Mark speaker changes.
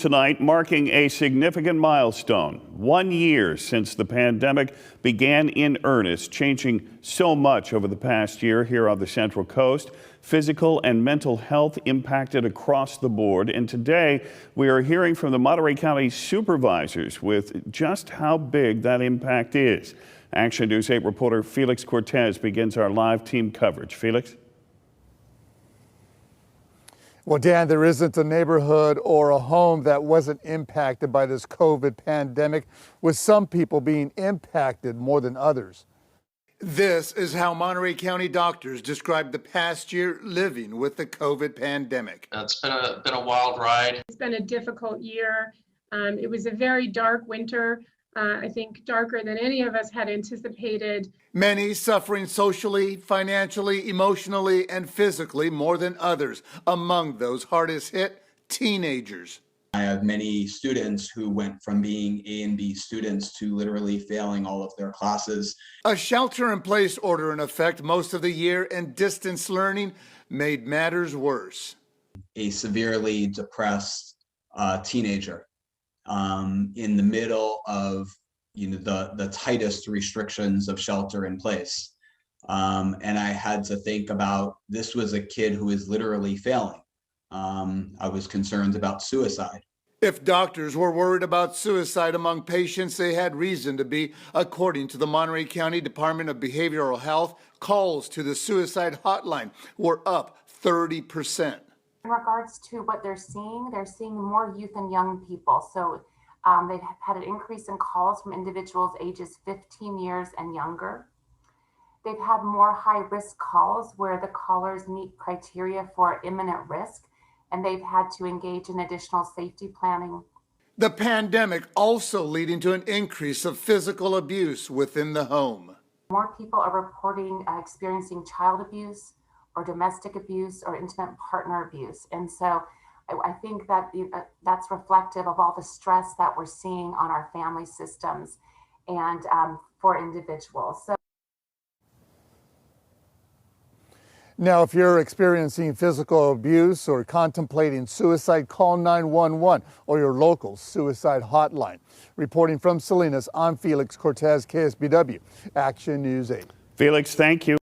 Speaker 1: tonight, marking a significant milestone. 1 year since the pandemic began in earnest, changing so much over the past year here on the Central Coast. Physical and mental health impacted across the board. And today, we are hearing from the Monterey County supervisors with just how big that impact is. Action News 8 reporter Felix Cortez begins our live team coverage. Felix?
Speaker 2: Well, Dan, there isn't a neighborhood or a home that wasn't impacted by this COVID pandemic, with some people being impacted more than others. This is how Monterey County doctors describe the past year living with the COVID pandemic.
Speaker 3: It's been a wild ride.
Speaker 4: It's been a difficult year. It was a very dark winter. I think darker than any of us had anticipated.
Speaker 2: Many suffering socially, financially, emotionally, and physically more than others. Among those hardest hit, teenagers.
Speaker 5: I have many students who went from being A and B students to literally failing all of their classes.
Speaker 2: A shelter-in-place order in effect most of the year and distance learning made matters worse.
Speaker 5: A severely depressed teenager in the middle of the tightest restrictions of shelter in place. And I had to think about, this was a kid who is literally failing. I was concerned about suicide.
Speaker 2: If doctors were worried about suicide among patients, they had reason to be. According to the Monterey County Department of Behavioral Health, calls to the suicide hotline were up 30%.
Speaker 6: In regards to what they're seeing more youth and young people. So they've had an increase in calls from individuals ages 15 years and younger. They've had more high-risk calls where the callers meet criteria for imminent risk, and they've had to engage in additional safety planning.
Speaker 2: The pandemic also leading to an increase of physical abuse within the home.
Speaker 6: More people are reporting experiencing child abuse or domestic abuse or intimate partner abuse. And so I think that that's reflective of all the stress that we're seeing on our family systems and for individuals. So
Speaker 2: Now, if you're experiencing physical abuse or contemplating suicide, call 911 or your local suicide hotline. Reporting from Salinas, I'm Felix Cortez, KSBW, Action News 8.
Speaker 1: Felix, thank you.